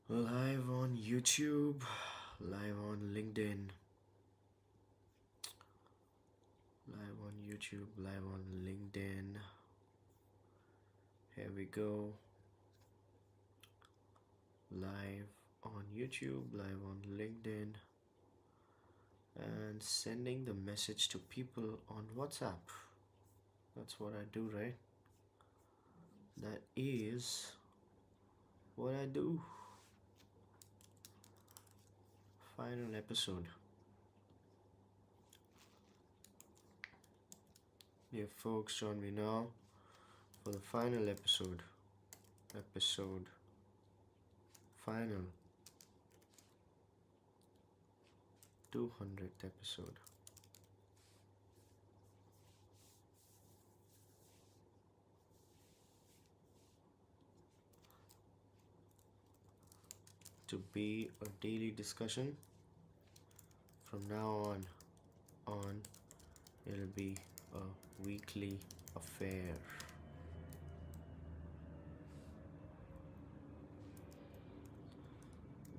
Live on YouTube, live on LinkedIn, live on YouTube, live on LinkedIn. Here we go. Live on YouTube, live on LinkedIn, and sending the message to people on WhatsApp. That's what I do, right? That is what I do. Final episode. Yeah, folks, join me now for the final episode. Final 200th episode. To be a daily discussion. From now on, it'll be a weekly affair.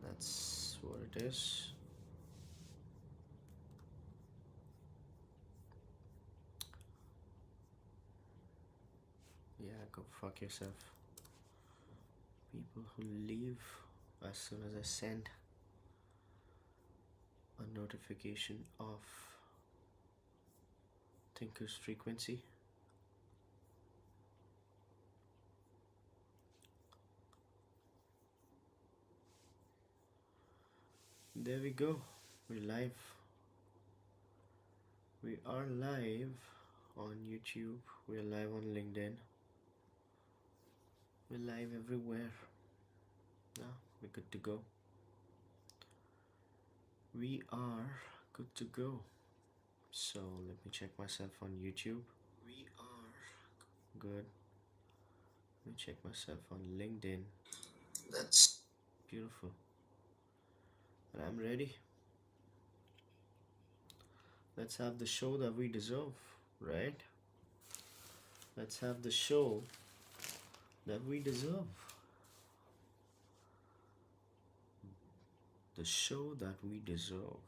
That's what it is. Yeah, go fuck yourself. People who leave as soon as I send a notification of Thinker's frequency. There we go. We're live. We are live on YouTube. We're live on LinkedIn. We're live everywhere. Now we're good to go. We are good to go. So let me check myself on YouTube. We are good. Let me check myself on LinkedIn. That's beautiful. And I'm ready. Let's have the show that we deserve, right? Let's have the show that we deserve. The show that we deserve.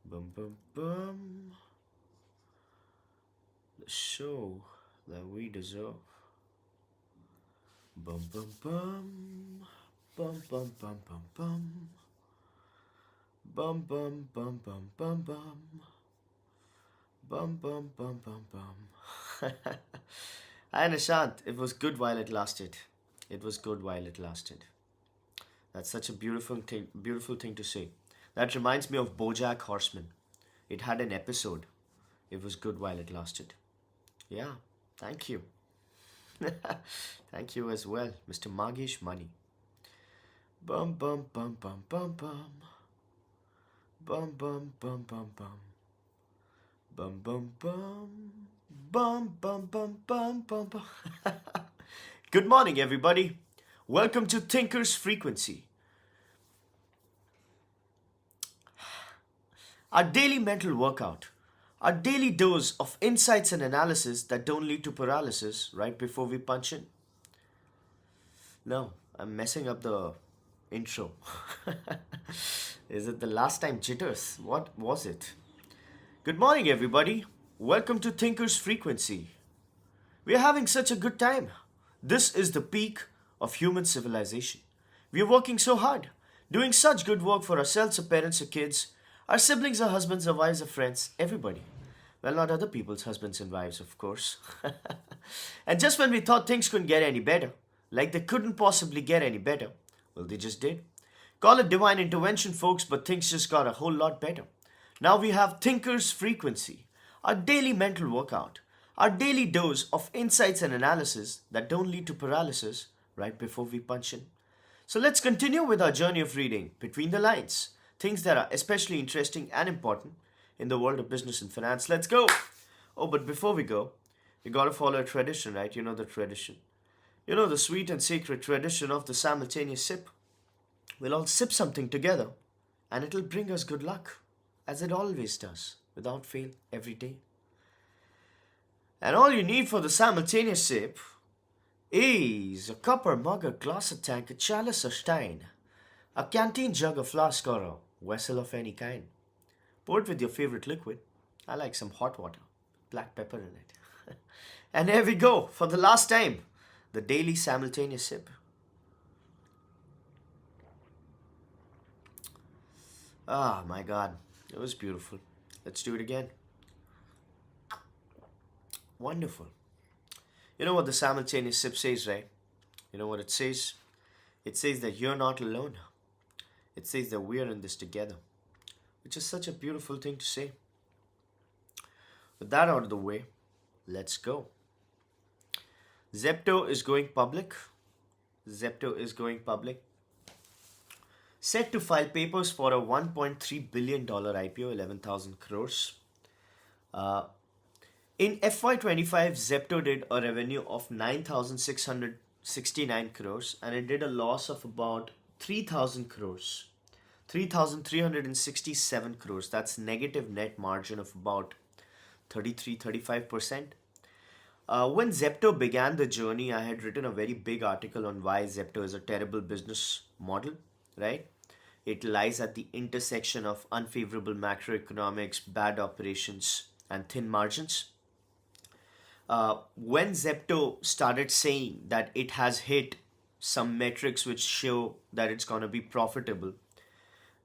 Bum bum bum. The show that we deserve. Bum bum bum. Bum bum bum bum bum. Bum bum bum bum bum bum. Bum bum bum bum bum. Hi Nishant, it was good while it lasted. It was good while it lasted. That's such a beautiful thing to say. That reminds me of Bojack Horseman. It had an episode. It was good while it lasted. Yeah, thank you. Thank you as well, Mr. Magesh Money. Bum bum bum bum bum bum. Bum bum bum bum bum. Bum bum bum. Bum bum bum bum bum bum. Good morning, everybody. Welcome to Thinker's Frequency. Our daily mental workout. Our daily dose of insights and analysis that don't lead to paralysis right before we punch in. No, I'm messing up the intro. Is it the last time jitters? What was it? Good morning, everybody. Welcome to Thinker's Frequency. We're having such a good time. This is the peak of human civilization. We're working so hard, doing such good work for ourselves, our parents, our kids, our siblings, our husbands, our wives, our friends, everybody. Well, not other people's husbands and wives, of course. And just when we thought things couldn't get any better, like they couldn't possibly get any better, well, they just did. Call it divine intervention, folks, but things just got a whole lot better. Now we have Thinker's Frequency, our daily mental workout, our daily dose of insights and analysis that don't lead to paralysis right before we punch in. So let's continue with our journey of reading between the lines, things that are especially interesting and important in the world of business and finance. Let's go! Oh, but before we go, you gotta follow a tradition, right? You know the tradition. You know the sweet and sacred tradition of the simultaneous sip. We'll all sip something together and it'll bring us good luck, as it always does, without fail, every day. And all you need for the simultaneous sip Is a copper mug, a glass, a tank, a chalice, a stein, a canteen jug, a flask, or a vessel of any kind. Pour it with your favorite liquid. I like some hot water, black pepper in it. And here we go for the last time, the daily simultaneous sip. Ah, my God, it was beautiful. Let's do it again. Wonderful. You know what the simultaneous sip says, right? You know what it says? It says that you're not alone. It says that we're in this together, which is such a beautiful thing to say. With that out of the way, let's go. Zepto is going public. Zepto is going public. Set to file papers for a $1.3 billion IPO, 11,000 crores. Uh, in FY25, Zepto did a revenue of 9,669 crores and it did a loss of about 3,000 crores. 3,367 crores. That's negative net margin of about 33-35%. When Zepto began the journey, I had written a very big article on why Zepto is a terrible business model, right? It lies at the intersection of unfavorable macroeconomics, bad operations, and thin margins. When Zepto started saying that it has hit some metrics which show that it's going to be profitable,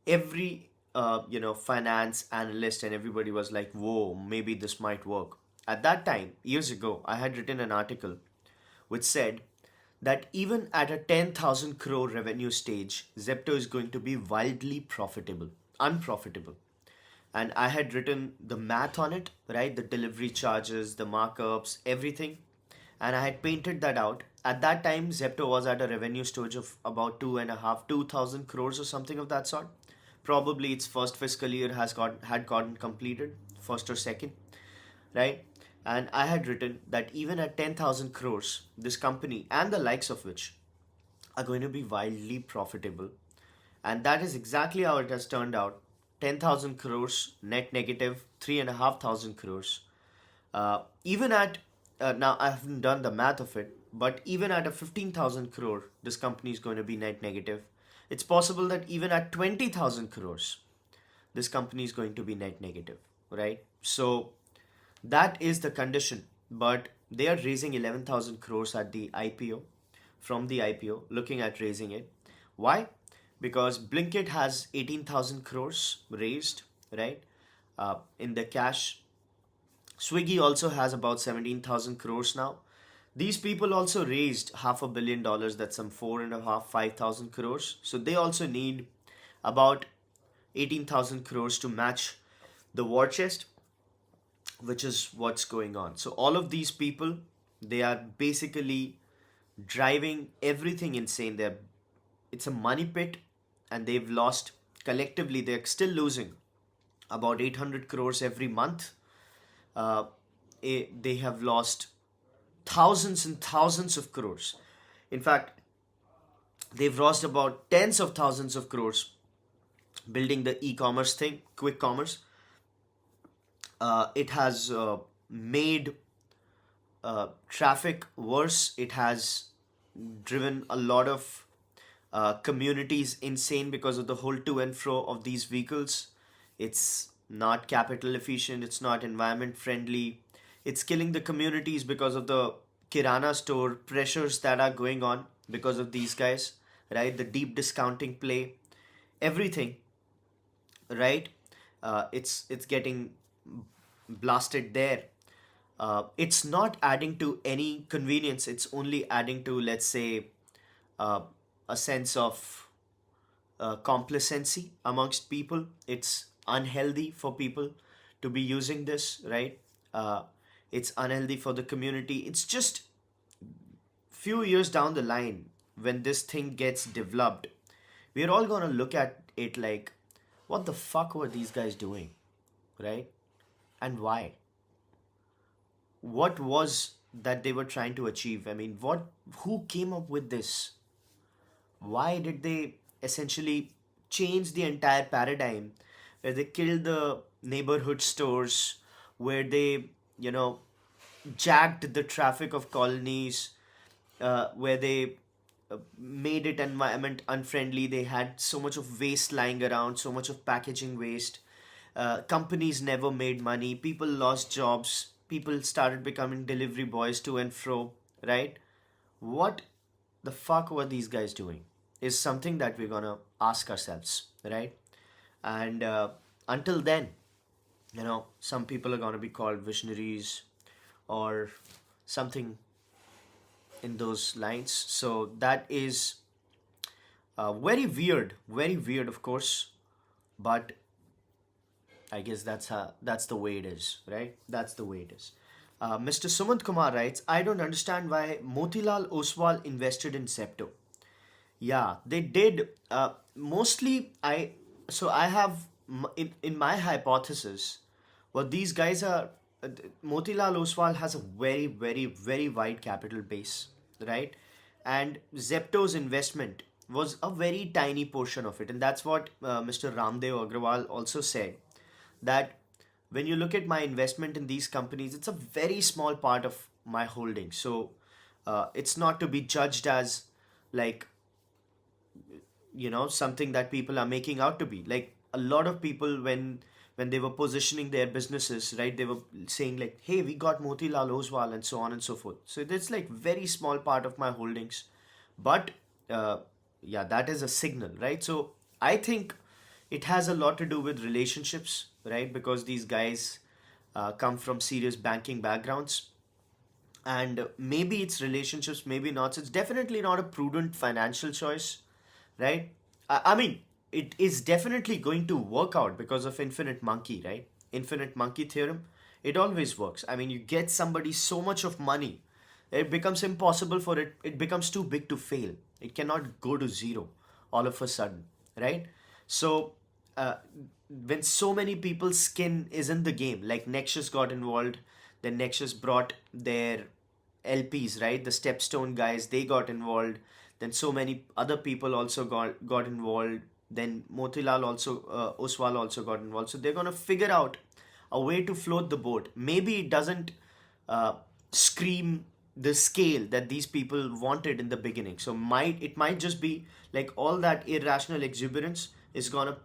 every finance analyst and everybody was like, whoa, maybe this might work. At that time, years ago, I had written an article which said that even at a 10,000 crore revenue stage, Zepto is going to be wildly profitable, unprofitable. And I had written the math on it, right? The delivery charges, the markups, everything. And I had painted that out. At that time, Zepto was at a revenue stage of about 2,500 crores or something of that sort. Probably its first fiscal year had gotten completed, first or second, right? And I had written that even at 10,000 crores, this company and the likes of which are going to be wildly profitable. And that is exactly how it has turned out. 10,000 crores, net negative, 3,500 crores. Even at, now I haven't done the math of it, but even at a 15,000 crore, this company is going to be net negative. It's possible that even at 20,000 crores, this company is going to be net negative, right? So that is the condition. But they are raising 11,000 crores at the IPO, from the IPO, looking at raising it. Why? Because Blinkit has 18,000 crores raised, right? In the cash. Swiggy also has about 17,000 crores now. These people also raised $500 million, that's some 4.5, 5,000 crores. So they also need about 18,000 crores to match the war chest, which is what's going on. So all of these people, they are basically driving everything insane. It's a money pit, and they've lost collectively. They're still losing about 800 crores every month. They have lost thousands and thousands of crores. In fact, they've lost about tens of thousands of crores building the e-commerce thing, quick commerce. It has made traffic worse. It has driven a lot of communities insane because of the whole to and fro of these vehicles. It's not capital efficient, it's not environment friendly. It's killing the communities because of the kirana store pressures that are going on because of these guys, right? The deep discounting play, everything, right? It's getting blasted there. It's not adding to any convenience. It's only adding to, let's say, a sense of complacency amongst people. It's unhealthy for people to be using this, right? It's unhealthy for the community. It's just few years down the line when this thing gets developed, we're all gonna look at it like, what the fuck were these guys doing, right? And why? What was that they were trying to achieve? I mean, who came up with this? Why did they essentially change the entire paradigm where they killed the neighborhood stores, where they, jacked the traffic of colonies, where they made it environment unfriendly. They had so much of waste lying around, so much of packaging waste. Companies never made money. People lost jobs. People started becoming delivery boys to and fro, right? What the fuck were these guys doing? Is something that we're gonna ask ourselves, right? And until then, some people are gonna be called visionaries or something in those lines. So that is very weird, of course, but I guess that's the way it is, right? That's the way it is. Mr. Sumanth Kumar writes, I don't understand why Motilal Oswal invested in Zepto. Yeah, they did. Mostly, I have in my hypothesis, what these guys are. Motilal Oswal has a very wide capital base, right? And Zepto's investment was a very tiny portion of it, and that's what Mr. Ramdev Agrawal also said, that when you look at my investment in these companies, it's a very small part of my holding. So it's not to be judged as like something that people are making out to be. Like a lot of people, when they were positioning their businesses, right, they were saying like, hey, we got Motilal Oswal and so on and so forth. So it's like very small part of my holdings, but uh, yeah, that is a signal, right? So I think it has a lot to do with relationships, right? Because these guys come from serious banking backgrounds, and maybe it's relationships, maybe not. So it's definitely not a prudent financial choice, right? I mean, it is definitely going to work out because of infinite monkey, right? Infinite monkey theorem. It always works. I mean, you get somebody so much of money, it becomes impossible for it. It becomes too big to fail. It cannot go to zero all of a sudden, right? So uh, when so many people's skin is in the game, like Nexus got involved, then Nexus brought their LPs, right? The Stepstone guys, they got involved. Then so many other people also got involved. Then Motilal also, Oswal also got involved. So they're gonna figure out a way to float the boat. Maybe it doesn't uh, scream the scale that these people wanted in the beginning. So it might just be like all that irrational exuberance is gonna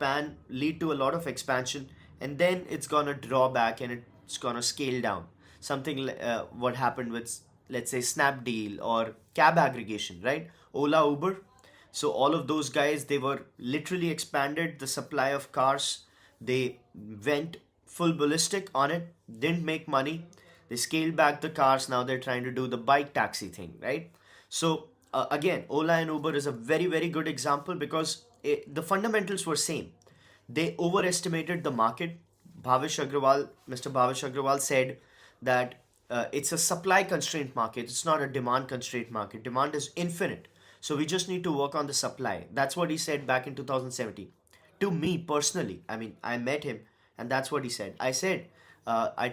lead to a lot of expansion, and then it's gonna draw back and it's gonna scale down. Something what happened with, let's say, Snapdeal or cab aggregation, right? Ola, Uber. So all of those guys, they were literally expanded the supply of cars. They went full ballistic on it, didn't make money. They scaled back the cars. Now they're trying to do the bike taxi thing, right? So again, Ola and Uber is a very good example because the fundamentals were same. They overestimated the market. Mr. Bhavish Agrawal said that it's a supply constraint market. It's not a demand constraint market. Demand is infinite. So we just need to work on the supply. That's what he said back in 2017. To me personally, I mean, I met him and that's what he said. I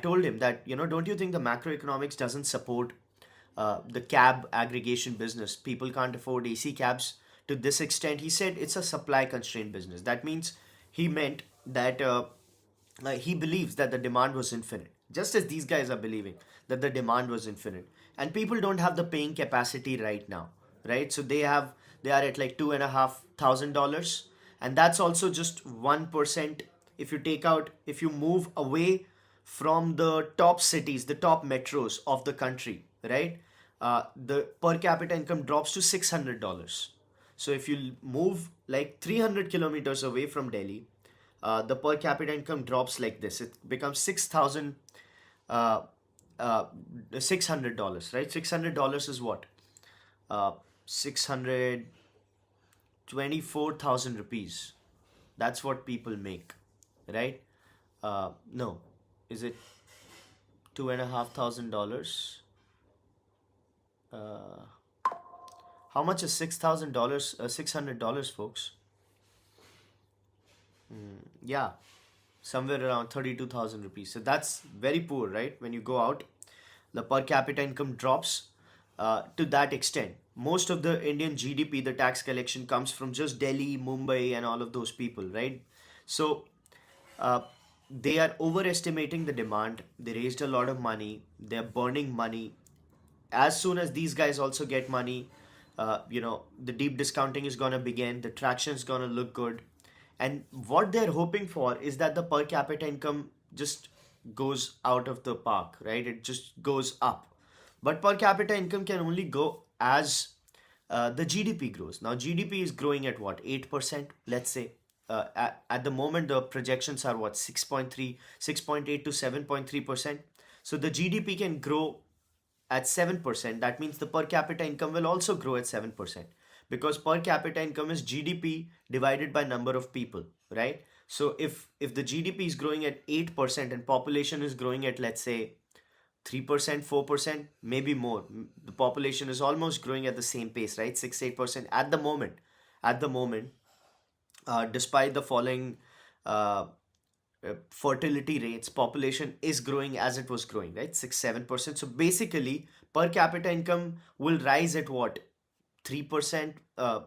told him that, don't you think the macroeconomics doesn't support the cab aggregation business? People can't afford AC cabs to this extent. He said it's a supply constrained business. That means he meant that he believes that the demand was infinite, just as these guys are believing that the demand was infinite, and people don't have the paying capacity right now, right? So they are at like $2,500, and that's also just 1%. If you move away from the top cities, the top metros of the country, right? The per capita income drops to $600. So if you move like 300 kilometers away from Delhi, the per capita income drops like this. It becomes 6,000, uh, uh, $600, right? $600 is what? 624,000 rupees. That's what people make, right? No, is it $2,500? Uh, how much is $6,000? $600, folks. Yeah, somewhere around 32,000 rupees. So that's very poor, right? When you go out, the per capita income drops to that extent. Most of the Indian GDP, the tax collection comes from just Delhi, Mumbai, and all of those people, right? So uh, they are overestimating the demand. They raised a lot of money. They're burning money as soon as these guys also get money, the deep discounting is gonna begin, the traction is gonna look good, and what they're hoping for is that the per capita income just goes out of the park, right? It just goes up. But per capita income can only go as the GDP grows. Now, GDP is growing at what, 8%, let's say. At the moment, the projections are what, 6.3, 6.8 to 7.3%. So the GDP can grow at 7%. That means the per capita income will also grow at 7%, because per capita income is GDP divided by number of people, right? So if the GDP is growing at 8% and population is growing at, let's say, 3%, 4%, maybe more. The population is almost growing at the same pace, right? 6, 8% at the moment. At the moment, despite the falling uh, fertility rates, population is growing as it was growing, right? 6, 7%. So basically, per capita income will rise at what? 3%.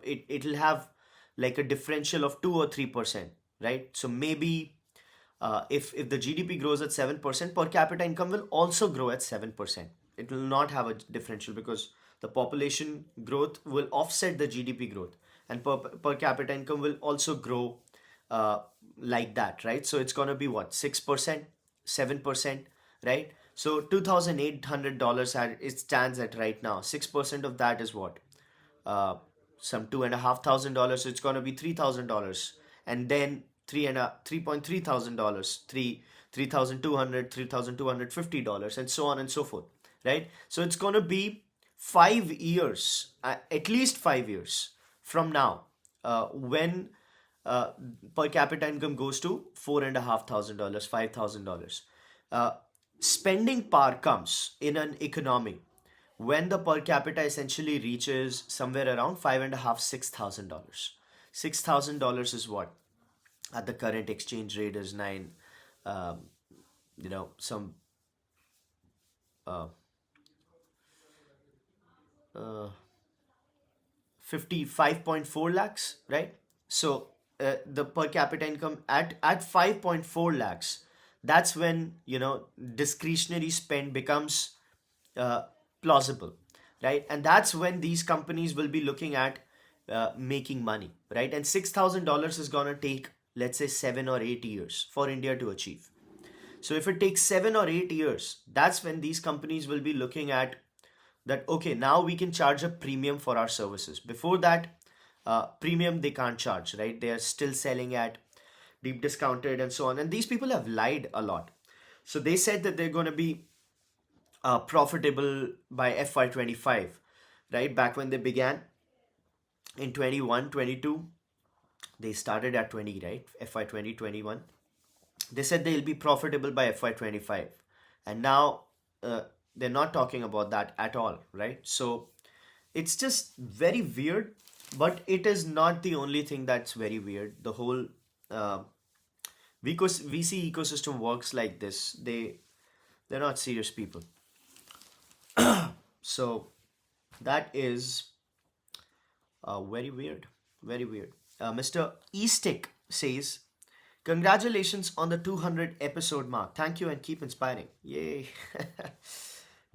It'll have like a differential of 2 or 3%, right? So maybe if the GDP grows at 7%, per capita income will also grow at 7%. It will not have a differential because the population growth will offset the GDP growth, and per capita income will also grow uh, like that, right? So it's gonna be what, 6%, 7%, right? So $2,800 it stands at right now. 6% of that is what? uh, some $2,500. So it's gonna be $3,000, and then 3.3 thousand dollars, $3,250, and so on and so forth, right? So it's gonna be 5 years, at least 5 years from now, when uh, per capita income goes to $4,500, $5,000. Uh, Spending power comes in an economy when the per capita essentially reaches somewhere around five and a half, $6,000. $6,000 is what at the current exchange rate is nine, um, some uh, uh, 55.4 lakhs, right? So the per capita income at 5.4 lakhs, that's when discretionary spend becomes uh, plausible, right? And that's when these companies will be looking at making money, right? And $6,000 is gonna take, let's say, 7 or 8 years for India to achieve. So if it takes 7 or 8 years, that's when these companies will be looking at that, okay, now we can charge a premium for our services. Before that, premium they can't charge, right? They are still selling at deep discounted and so on. And these people have lied a lot. So they said that they're going to be profitable by FY25, right? Back when they began in 21, 22, they started at 20, right? FY 2021. They said they'll be profitable by FY25. And now uh, they're not talking about that at all, right? So it's just very weird, but it is not the only thing that's very weird. The whole uh, VC ecosystem works like this. They're not serious people. So that is very weird. Very weird. Mr. Eastick says, congratulations on the 200 episode mark. Thank you and keep inspiring. Yay.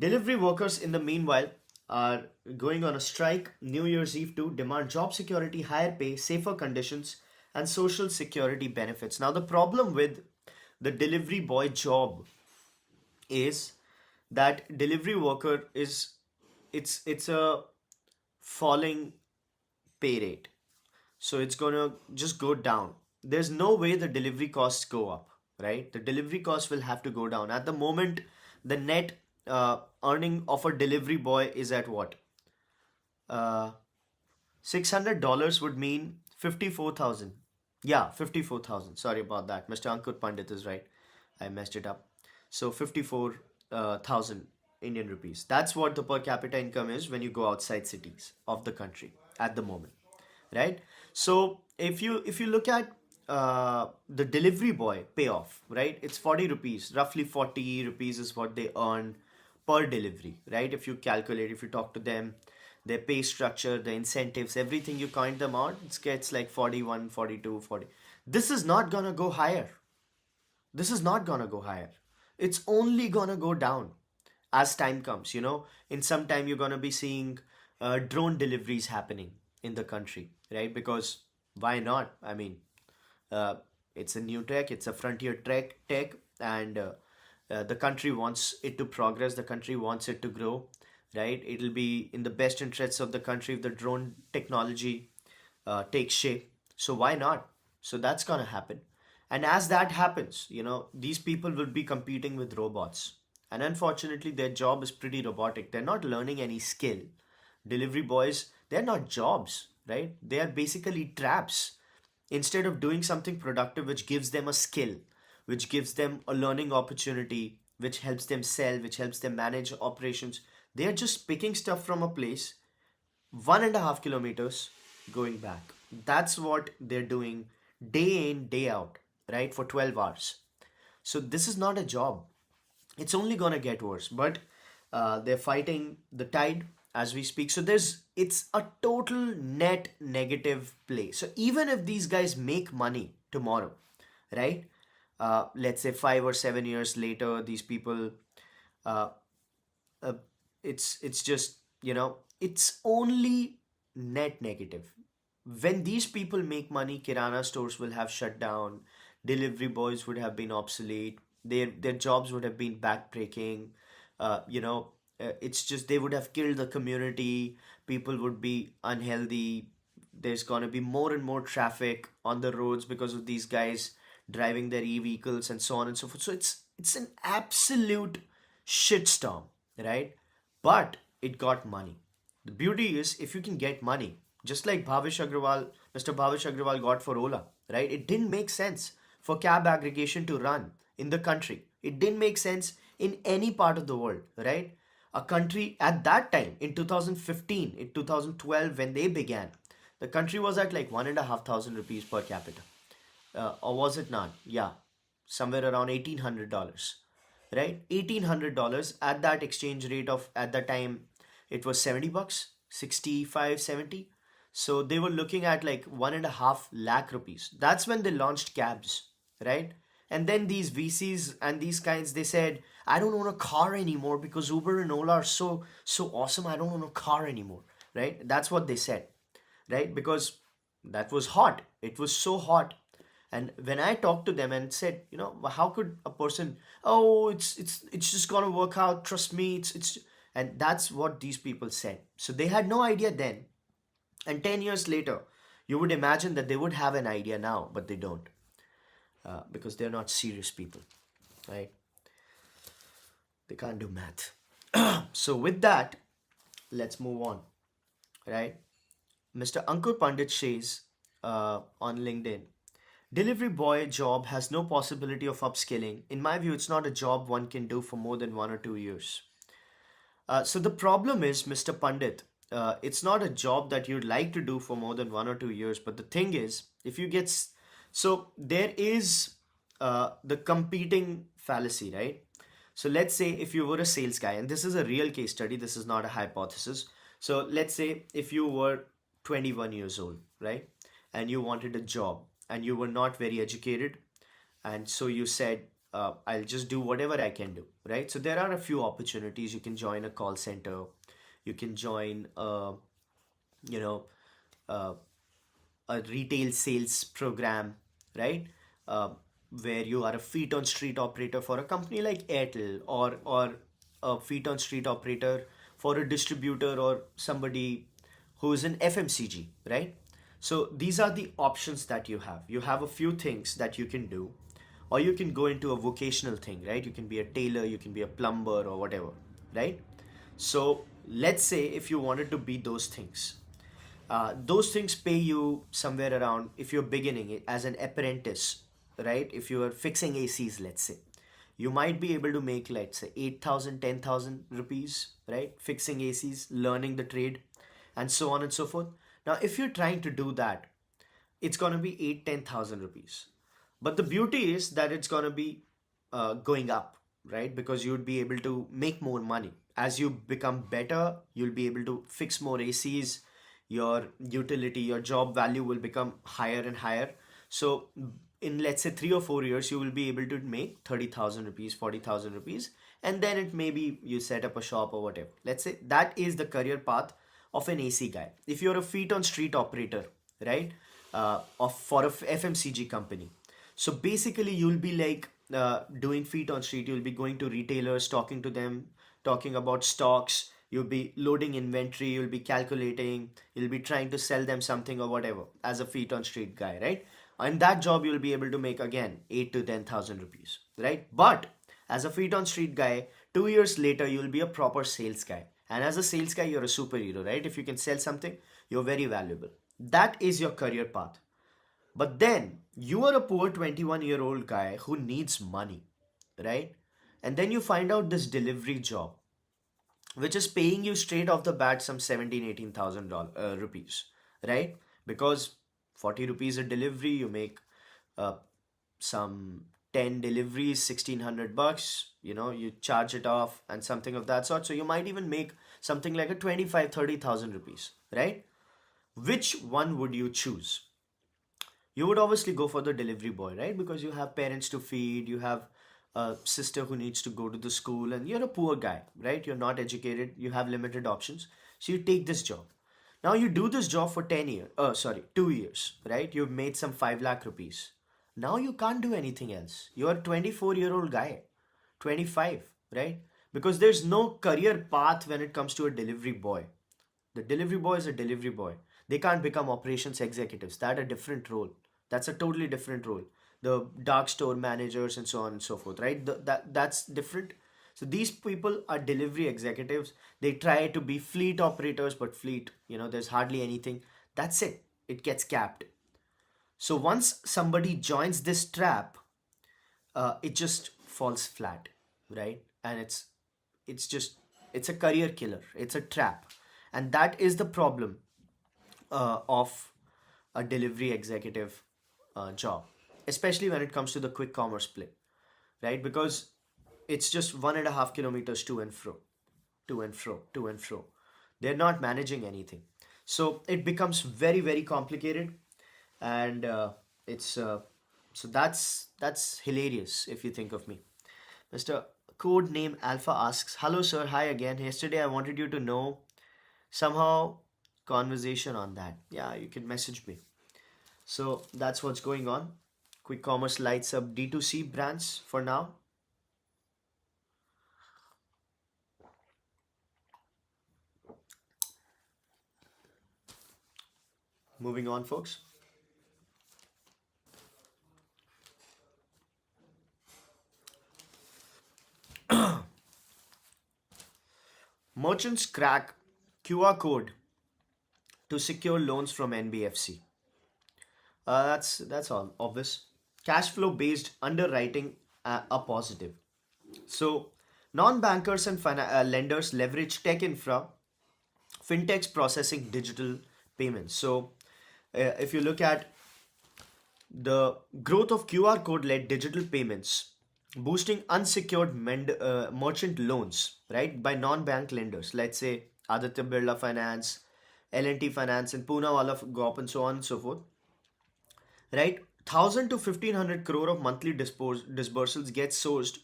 Delivery workers, in the meanwhile, are going on a strike New Year's Eve to demand job security, higher pay, safer conditions, and social security benefits. Now, the problem with the delivery boy job is that delivery worker is it's a falling pay rate, so it's gonna just go down. There's no way the delivery costs go up, right? The delivery costs will have to go down. At the moment, the net earning of a delivery boy is at what? uh, $600 would mean 54,000. Yeah, 54,000. Sorry about that. Mr. Ankur Pandit is right. I messed it up. So 54,000 Indian rupees. That's what the per capita income is when you go outside cities of the country at the moment, right? So if you look at the delivery boy payoff, right? It's 40 rupees. Roughly 40 rupees is what they earn per delivery, right? If you calculate, if you talk to them, their pay structure, the incentives, everything, you count them out, it gets like 41, 42, 40. This is not gonna go higher. This is not gonna go higher. It's only gonna go down. as time comes, in some time you're going to be seeing drone deliveries happening in the country, right? Because why not? I mean, uh, it's a new tech, it's a frontier tech, and the country wants it to progress, the country wants it to grow, right? It'll be in the best interests of the country if the drone technology takes shape. So why not? So that's gonna happen. And as that happens, these people will be competing with robots. And unfortunately, their job is pretty robotic. They're not learning any skill. Delivery boys, they're not jobs, right? They are basically traps. Instead of doing something productive which gives them a skill, which gives them a learning opportunity, which helps them sell, which helps them manage operations, they are just picking stuff from a place 1.5 kilometers going back. That's what they're doing day in, day out, right? For 12 hours. So this is not a job. It's only gonna get worse. But they're fighting the tide as we speak. So it's a total net negative play. So even if these guys make money tomorrow, right? Let's say 5 or 7 years later, these people uh, uh, it's just it's only net negative. When these people make money, kirana stores will have shut down, delivery boys would have been obsolete, their jobs would have been backbreaking. It's just they would have killed the community, people would be unhealthy, there's gonna be more and more traffic on the roads because of these guys driving their e-vehicles and so on and so forth. So it's an absolute shitstorm, right? But it got money. The beauty is if you can get money, just like Mr. Bhavish Agrawal got for Ola, right? It didn't make sense for cab aggregation to run in the country. It didn't make sense in any part of the world, right? A country at that time in 2015, in 2012, when they began, the country was at like 1,500 rupees per capita. Or was it not? Yeah, somewhere around $1,800, right? $1,800 at that exchange rate of at the time it was $70, 65, 70. So they were looking at like 1.5 lakh rupees. That's when they launched cabs, right? And then these VCs and these kinds, they said, I don't own a car anymore because Uber and Ola are so awesome. I don't own a car anymore, right? That's what they said, right? Because that was hot. It was so hot. And when I talked to them and said, how could a person, oh, it's just gonna work out. Trust me, it's and that's what these people said. So they had no idea then. And 10 years later, you would imagine that they would have an idea now, but they don't, because they're not serious people, right? They can't do math. So with that, let's move on, right? Mr. Ankur Pandit says on LinkedIn, delivery boy job has no possibility of upskilling. In my view, it's not a job one can do for more than 1 or 2 years. So the problem is, Mr. Pandit, it's not a job that you'd like to do for more than 1 or 2 years. But the thing is, if you get so there is the competing fallacy, right? So let's say if you were a sales guy, and this is a real case study, this is not a hypothesis. So let's say if you were 21 years old, right, and you wanted a job, and you were not very educated, and so you said, I'll just do whatever I can do, right? So there are a few opportunities. You can join a call center, you can join you know uh, a retail sales program, right? uh, where you are a feet on street operator for a company like Airtel, or a feet on street operator for a distributor or somebody who is in FMCG, right? So these are the options that you have. You have a few things that you can do, or you can go into a vocational thing, right? You can be a tailor, you can be a plumber, or whatever, right? So let's say if you wanted to be those things pay you somewhere around, if you're beginning it as an apprentice, right? If you are fixing ACs, let's say, you might be able to make, let's say, 8,000, 10,000 rupees, right? Fixing ACs, learning the trade, and so on and so forth. Now, if you're trying to do that, it's going to be 8, 10,000 rupees. But the beauty is that it's going to be going up, right? Because you would be able to make more money. As you become better, you'll be able to fix more ACs, your utility, your job value will become higher and higher. So in let's say 3 or 4 years, you will be able to make 30,000 rupees, 40,000 rupees, and then it maybe you set up a shop or whatever. Let's say that is the career path of an AC guy. If you're a feet on street operator, right, of for a FMCG company, so basically you'll be like doing feet on street. You'll be going to retailers, talking to them, talking about stocks. You'll be loading inventory. You'll be calculating. You'll be trying to sell them something or whatever as a feet on street guy, right? In that job, you'll be able to make again 8 to 10,000 rupees, right? But as a feet on street guy, 2 years later, you'll be a proper sales guy. And as a sales guy, you're a superhero, right? If you can sell something, you're very valuable. That is your career path. But then you are a poor 21-year-old guy who needs money, right? And then you find out this delivery job, which is paying you straight off the bat some 17, 18,000 rupees, right? Because 40 rupees a delivery, you make uh, some 10 deliveries, 1600 bucks, you charge it off and something of that sort. So you might even make something like a 25, 30,000 rupees, right? Which one would you choose? You would obviously go for the delivery boy, right? Because you have parents to feed, you have a sister who needs to go to the school, and you're a poor guy, right? You're not educated, you have limited options. So you take this job. Now you do this job for 10 years, 2 years, right? You've made some 5 lakh rupees. Now you can't do anything else. You're a 24-year-old guy, 25, right? Because there's no career path when it comes to a delivery boy. The delivery boy is a delivery boy. They can't become operations executives. That's a different role. That's a totally different role. The dark store managers and so on and so forth, right? That's different. So these people are delivery executives. They try to be fleet operators, but fleet, there's hardly anything. That's it. It gets capped. So once somebody joins this trap, it just falls flat, right? And it's a career killer. It's a trap, and that is the problem of a delivery executive job, especially when it comes to the quick commerce play, right? Because it's just 1.5 kilometers to and fro, to and fro, to and fro. They're not managing anything. So it becomes very, very complicated, and it's so that's hilarious if you think of me. Mr. Code Name Alpha asks, "Hello, sir. Hi again. Yesterday I wanted you to know somehow conversation on that. Yeah, you can message me." So that's what's going on. Quick commerce lights up D2C brands for now. Moving on, folks. Merchants crack QR code to secure loans from NBFC. That's all obvious. Cash flow based underwriting a positive. So non-bankers and lenders leverage tech infra, fintechs processing digital payments. So if you look at the growth of QR code led digital payments, boosting unsecured merchant loans, right, by non-bank lenders, let's say Aditya Birla Finance, L&T Finance, and Poonawalla Gop, and so on and so forth, right? 1,000 to 1,500 crore of monthly disbursals get sourced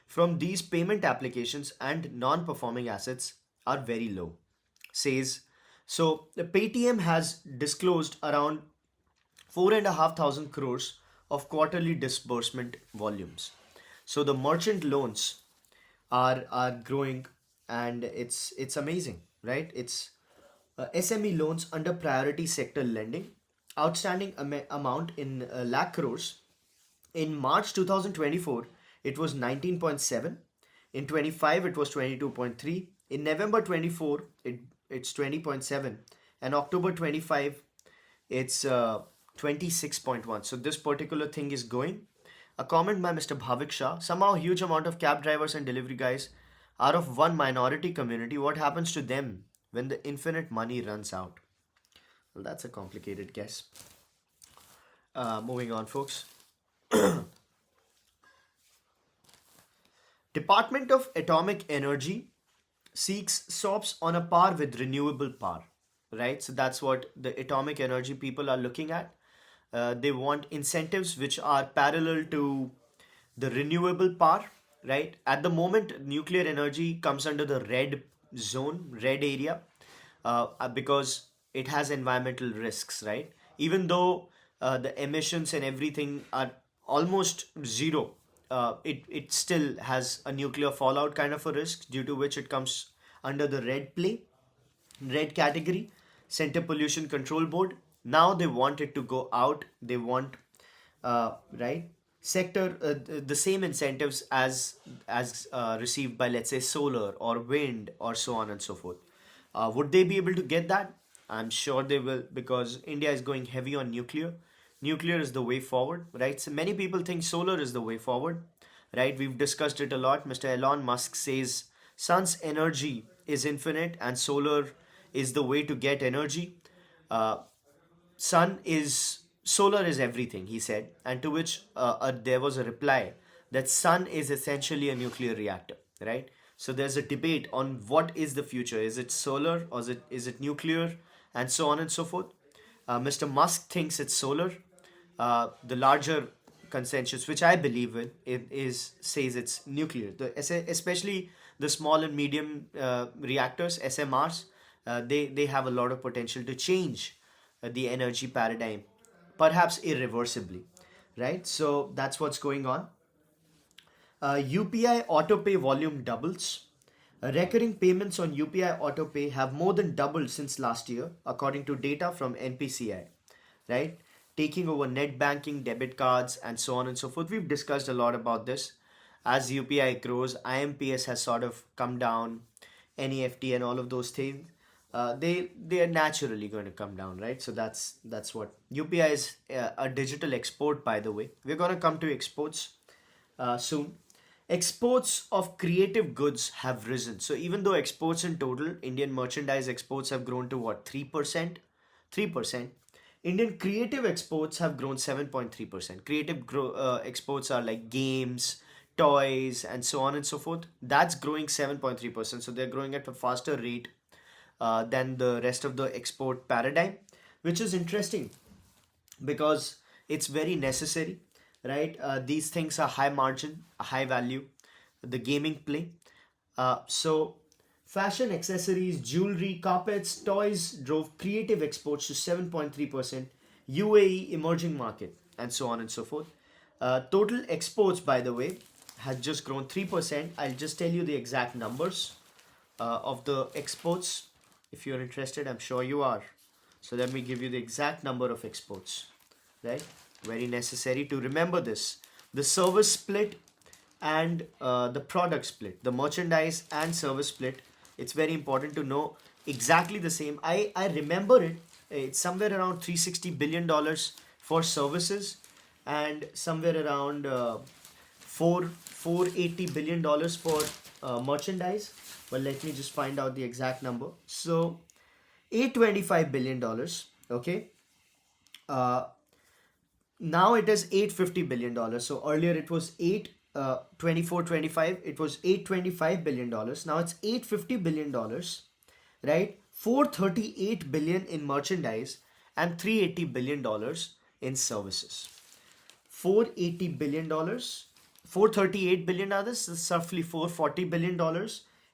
from these payment applications, and non-performing assets are very low, says. So the Paytm has disclosed around 4,500 crores of quarterly disbursement volumes. So the merchant loans are growing, and it's amazing, right? It's SME loans under priority sector lending, outstanding amount in lakh crores. In March 2024, it was 19.7. In 25, it was 22.3. In November 24, it's 20.7. And October 25, it's 26.1. So this particular thing is going. A comment by Mr. Bhavik Shah. Somehow huge amount of cab drivers and delivery guys are of one minority community. What happens to them when the infinite money runs out? Well, that's a complicated guess. Moving on, folks. Department of Atomic Energy seeks SOPs on a par with renewable power, right? So that's what the atomic energy people are looking at. They want incentives which are parallel to the renewable power, right? At the moment, nuclear energy comes under the red zone, red area, because it has environmental risks, right? Even though the emissions and everything are almost zero, it still has a nuclear fallout kind of a risk, due to which it comes under the red category, Center Pollution Control Board. Now they want it to go out. They want, right, sector the same incentives as received by, let's say, solar or wind or so on and so forth. Would they be able to get that? I'm sure they will, because India is going heavy on nuclear. Nuclear is the way forward, right? So many people think solar is the way forward, right? We've discussed it a lot. Mr. Elon Musk says sun's energy is infinite and solar is the way to get energy. Uh, sun is Solar is everything, he said, and to which there was a reply that sun is essentially a nuclear reactor, right? So there's a debate on what is the future. Is it solar, or is it nuclear, and so on and so forth. Mr. Musk thinks it's solar. The larger consensus, which I believe in, is says it's nuclear. Especially the small and medium reactors, SMRs, they have a lot of potential to change the energy paradigm, perhaps irreversibly, right? So that's what's going on. UPI autopay volume doubles. Recurring payments on UPI autopay have more than doubled since last year, according to data from NPCI, right? Taking over net banking, debit cards, and so on and so forth. We've discussed a lot about this. As UPI grows, IMPS has sort of come down, NEFT and all of those things. They are naturally going to come down, right? So that's what UPI is, a digital export, by the way. We're going to come to exports soon. Exports of creative goods have risen. So even though exports in total, Indian merchandise exports have grown to what, 3%? 3%. Indian creative exports have grown 7.3%. Exports are like games, toys, and so on and so forth. That's growing 7.3%. So they're growing at a faster rate than the rest of the export paradigm, which is interesting because it's very necessary, right? These things are high margin, high value, the gaming play. So fashion, accessories, jewelry, carpets, toys drove creative exports to 7.3%, UAE emerging market, and so on and so forth. Total exports, by the way, has just grown 3%. I'll just tell you the exact numbers of the exports. If you're interested, I'm sure you are. So let me give you the exact number of exports, right? Very necessary to remember this. The service split and the product split, the merchandise and service split. It's very important to know exactly the same. I remember it. It's somewhere around $360 billion for services, and somewhere around $480 billion for merchandise. Well, let me just find out the exact number. So $825 billion. Okay. Now it is $850 billion. So earlier it was 24-25. It was $825 billion. Now it's $850 billion, right? $438 billion in merchandise and $380 billion in services. $480 billion, $438 billion others, this is roughly $440 billion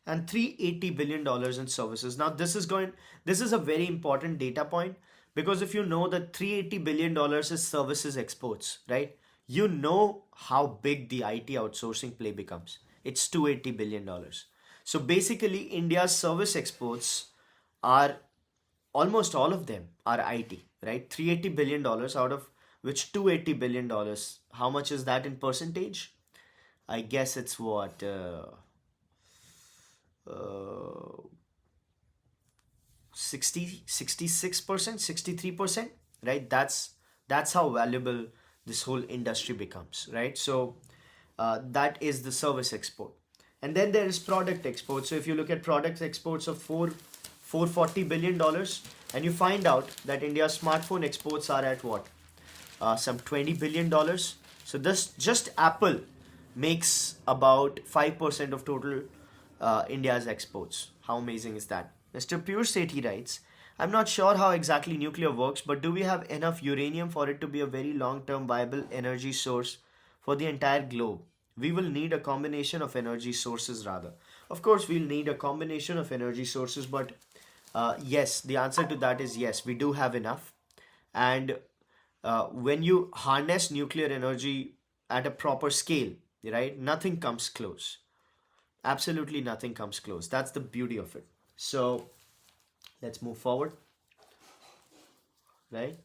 and $380 billion in services. Now this is a very important data point, because if you know that $380 billion is services exports, right? You know how big the IT outsourcing play becomes. It's $280 billion. So basically India's service exports are, almost all of them are IT, right? $380 billion, out of which $280 billion, how much is that in percentage? I guess it's what, 66%, 63%, right? That's how valuable this whole industry becomes, right? So that is the service export. And then there is product export. So if you look at product exports of $440 billion, and you find out that India's smartphone exports are at what, some $20 billion. So this, just Apple makes about 5% of total India's exports. How amazing is that? Mr. Peeyush Sethi writes, I'm not sure how exactly nuclear works, but do we have enough uranium for it to be a very long-term viable energy source for the entire globe? We will need a combination of energy sources rather. Of course, we'll need a combination of energy sources, but yes, the answer to that is yes, we do have enough. And when you harness nuclear energy at a proper scale, right, nothing comes close. Absolutely nothing comes close. That's the beauty of it. So let's move forward, right?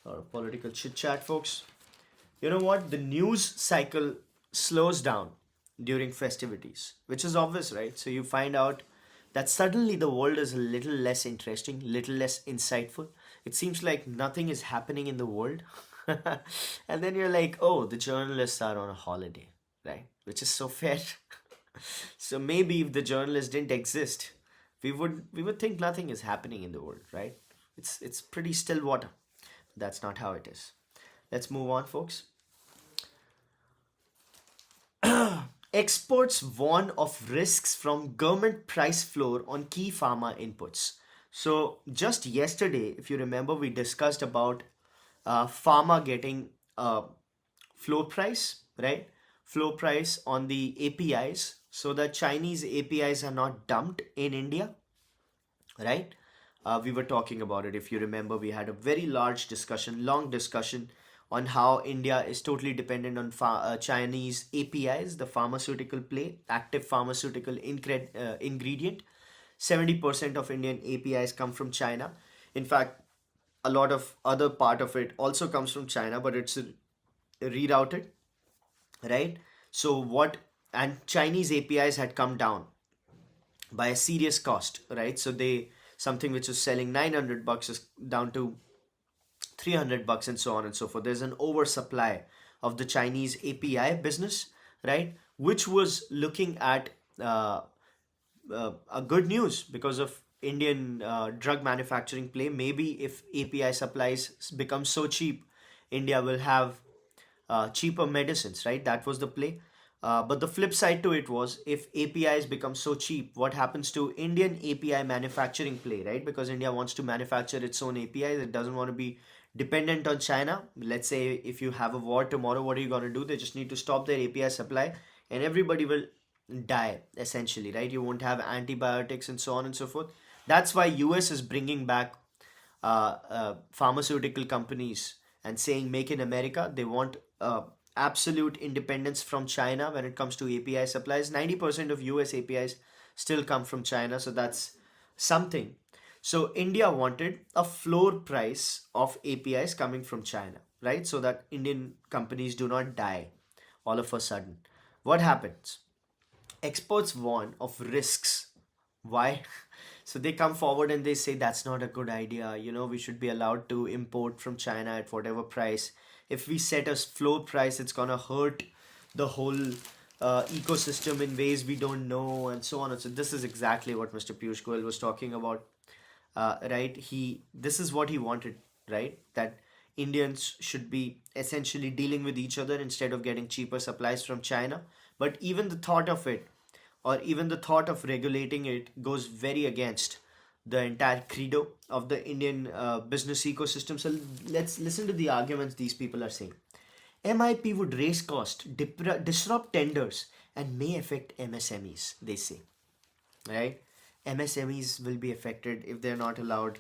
Or political chit chat, folks. You know what? The news cycle slows down during festivities, which is obvious, right? So you find out that suddenly the world is a little less interesting, little less insightful. It seems like nothing is happening in the world. And then you're like, oh, the journalists are on a holiday, right? Which is so fair. So maybe if the journalists didn't exist, we would think nothing is happening in the world, right? It's pretty still water. That's not how it is. Let's move on, folks. Experts warn of risks from government price floor on key pharma inputs. So just yesterday, if you remember, we discussed about pharma getting floor price, right? Floor price on the APIs, so that Chinese APIs are not dumped in India, right? We were talking about it. If you remember, we had a very large discussion, long discussion on how India is totally dependent on Chinese APIs, the pharmaceutical play, active pharmaceutical ingredient. 70% of Indian APIs come from China. In fact, a lot of other part of it also comes from China, but it's rerouted, right? So what, and Chinese APIs had come down by a serious cost, right? So they, something which was selling 900 bucks is down to 300 bucks and so on and so forth. There's an oversupply of the Chinese API business, right? Which was looking at a good news because of Indian drug manufacturing play. Maybe if API supplies become so cheap, India will have cheaper medicines, right? That was the play. But the flip side to it was, if APIs become so cheap, what happens to Indian API manufacturing play, right? Because India wants to manufacture its own APIs. It doesn't want to be dependent on China. Let's say if you have a war tomorrow, what are you going to do? They just need to stop their API supply and everybody will die essentially, right? You won't have antibiotics and so on and so forth. That's why US is bringing back pharmaceutical companies and saying make in America. They want absolute independence from China when it comes to API supplies. 90% of US APIs still come from China, so that's something. So India wanted a floor price of APIs coming from China, right? So that Indian companies do not die all of a sudden. What happens? Experts warn of risks. Why? So they come forward and they say that's not a good idea. You know, we should be allowed to import from China at whatever price. If we set a floor price, it's gonna hurt the whole ecosystem in ways we don't know, and so on. And so this is exactly what Mr. Piyush Goyal was talking about, right? This is what he wanted, right? That Indians should be essentially dealing with each other instead of getting cheaper supplies from China. But even the thought of it, or even the thought of regulating it, goes very against the entire credo of the Indian business ecosystem. So let's listen to the arguments these people are saying. MIP would raise cost, disrupt tenders, and may affect MSMEs, they say. Right? MSMEs will be affected if they're not allowed,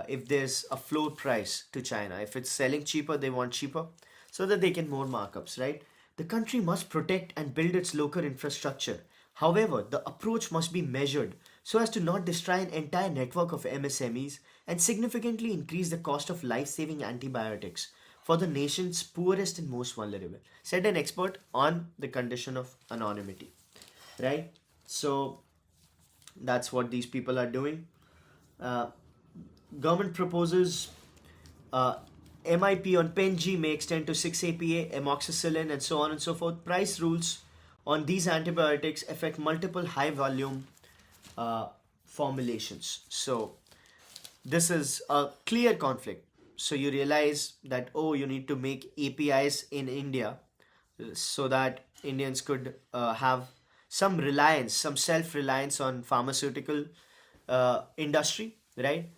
if there's a floor price to China. If it's selling cheaper, they want cheaper so that they can more markups, right? The country must protect and build its local infrastructure. However, the approach must be measured so as to not destroy an entire network of MSMEs and significantly increase the cost of life-saving antibiotics for the nation's poorest and most vulnerable, said an expert on the condition of anonymity. Right? So that's what these people are doing. Uh, Government proposes MIP on Pen-G may extend to 6-APA, amoxicillin, and so on and so forth. Price rules on these antibiotics affect multiple high-volume formulations. So this is a clear conflict. So you realize that, oh, you need to make APIs in India so that Indians could have some reliance, some self-reliance on pharmaceutical industry, right?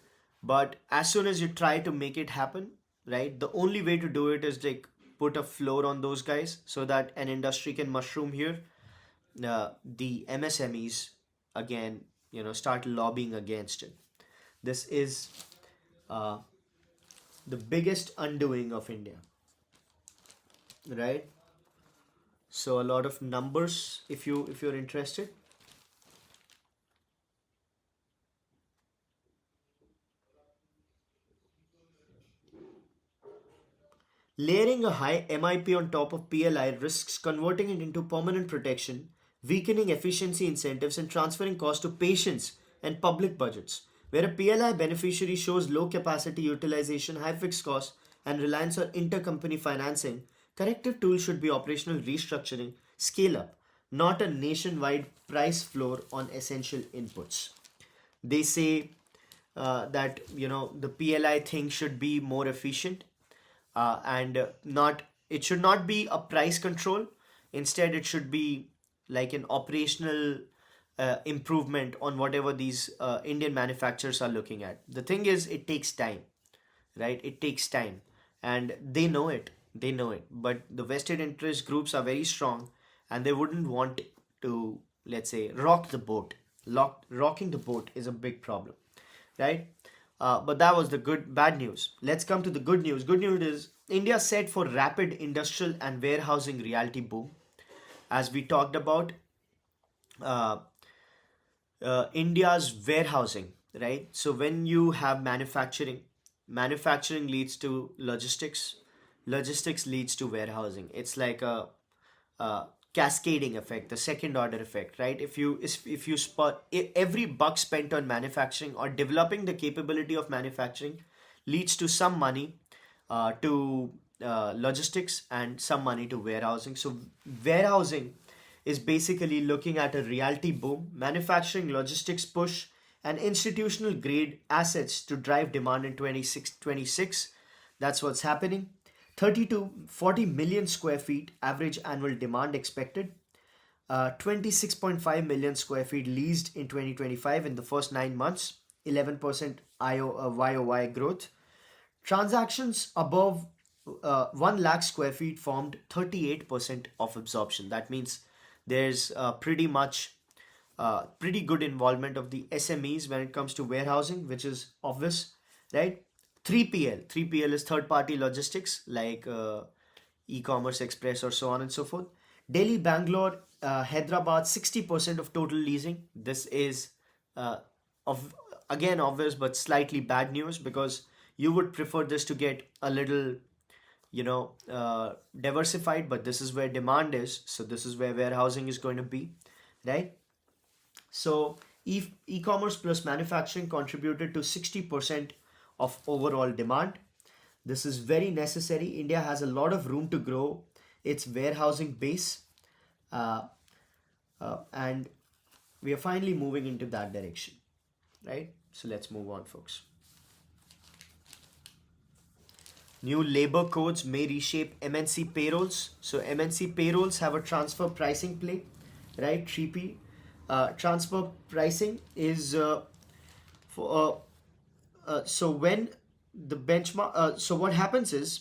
But as soon as you try to make it happen, right, the only way to do it is like put a floor on those guys so that an industry can mushroom here. The MSMEs again, start lobbying against it. This is uh, the biggest undoing of India, right? So a lot of numbers, if you're interested. Layering a high MIP on top of PLI risks converting it into permanent protection, weakening efficiency incentives, and transferring cost to patients and public budgets. Where a PLI beneficiary shows low capacity utilization, high fixed costs, and reliance on intercompany financing, corrective tools should be operational restructuring, scale up, not a nationwide price floor on essential inputs. They say that the PLI thing should be more efficient, and not it should not be a price control. Instead, it should be like an operational improvement on whatever these Indian manufacturers are looking at. The thing is, it takes time, right? It takes time, and they know it. They know it. But the vested interest groups are very strong, and they wouldn't want to, let's say, rock the boat. Rocking the boat is a big problem, right? But that was the bad news. Let's come to the good news. Good news is India set for rapid industrial and warehousing reality boom. As we talked about, uh, India's warehousing, right? So when you have manufacturing, manufacturing leads to logistics, logistics leads to warehousing. It's like a cascading effect, the second order effect, right? If you spot every buck spent on manufacturing or developing the capability of manufacturing leads to some money to logistics and some money to warehousing. So warehousing is basically looking at a realty boom, manufacturing, logistics push, and institutional grade assets to drive demand in 26. That's what's happening. 30 to 40 million square feet average annual demand expected. 26.5 million square feet leased in 2025 in the first 9 months, 11% YOY growth. Transactions above 1 lakh square feet formed 38% of absorption. That means there's pretty good involvement of the SMEs when it comes to warehousing, which is obvious, right? 3PL is third party logistics like e-commerce express or so on and so forth. Delhi, Bangalore, Hyderabad, 60% of total leasing. This is uh, of again obvious but slightly bad news, because you would prefer this to get a little diversified, but this is where demand is, so this is where warehousing is going to be, right? So e-commerce plus manufacturing contributed to 60% of overall demand. This is very necessary. India has a lot of room to grow its warehousing base, uh, and we are finally moving into that direction, right? So let's move on, folks. New labor codes may reshape MNC payrolls. So MNC payrolls have a transfer pricing play, right? 3P. Transfer pricing is for so when the benchmark. So what happens is,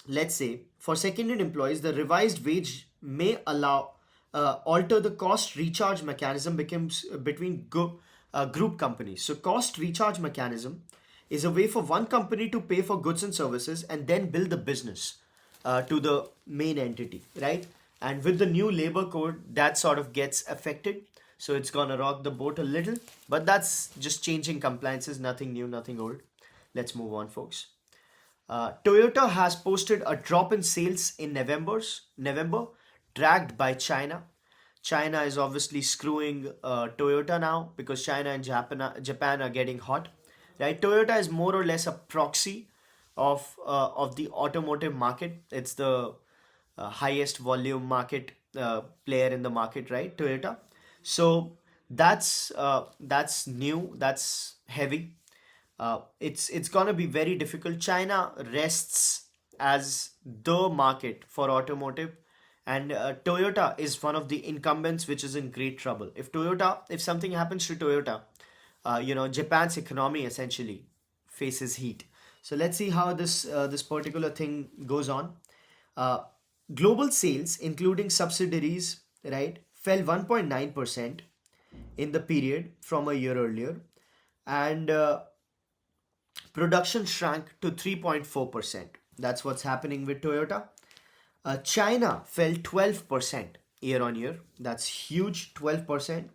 let's say for seconded employees, the revised wage may allow alter the cost recharge mechanism becomes between group companies. So cost recharge mechanism is a way for one company to pay for goods and services and then bill the business to the main entity, right? And with the new labor code, that sort of gets affected. So it's gonna rock the boat a little, but that's just changing compliances, nothing new, nothing old. Let's move on, folks. Toyota has posted a drop in sales in November, dragged by China. China is obviously screwing Toyota now because China and Japan are getting hot, right? Toyota is more or less a proxy of the automotive market. It's the highest volume market player in the market, right? Toyota. So that's new. That's heavy. It's gonna be very difficult. China rests as the market for automotive, And Toyota is one of the incumbents which is in great trouble. If something happens to Toyota, Japan's economy essentially faces heat. So let's see how this particular thing goes on. Uh, Global sales, including subsidiaries, right, fell 1.9% in the period from a year earlier, and production shrank to 3.4%. That's what's happening with Toyota. China fell 12% year on year. That's huge. 12%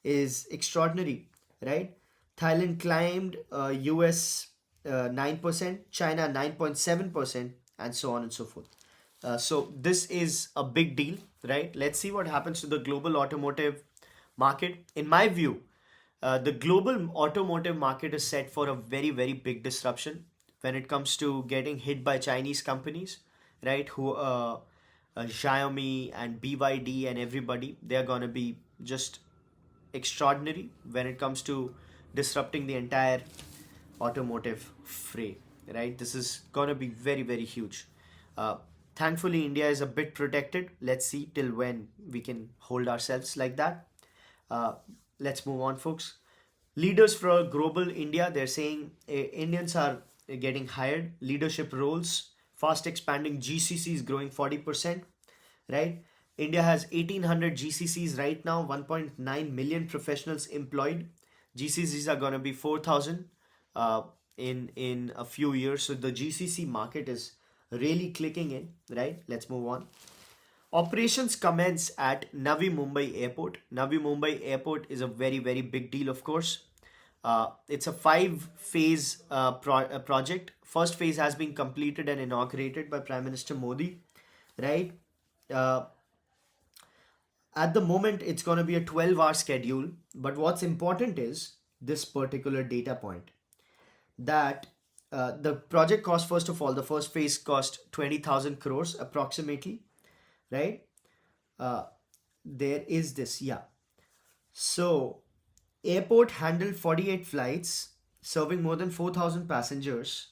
is extraordinary, right? Thailand climbed, US 9%, China 9.7%, and so on and so forth. So this is a big deal, right? Let's see what happens to the global automotive market. In my view, the global automotive market is set for a very, very big disruption when it comes to getting hit by Chinese companies, right? Xiaomi and BYD and everybody, they're gonna be just extraordinary when it comes to disrupting the entire automotive fray, right? This is gonna be very, very huge. Uh, Thankfully, India is a bit protected. Let's see till when we can hold ourselves like that. Uh, let's move on, folks. Leaders for global India, they're saying Indians are getting hired, leadership roles, fast expanding GCCs growing 40%, right? India has 1800 GCCs right now, 1.9 million professionals employed. GCCs are going to be 4,000 uh, in a few years. So the GCC market is really clicking in, right? Let's move on. Operations commence at Navi Mumbai Airport. Navi Mumbai Airport is a very, very big deal, of course. It's a five-phase project. First phase has been completed and inaugurated by Prime Minister Modi, right? Uh, at the moment, it's going to be a 12-hour schedule. But what's important is this particular data point that the project cost, first of all, the first phase cost 20,000 crores approximately, right? Uh, there is this, yeah. So, airport handled 48 flights, serving more than 4,000 passengers.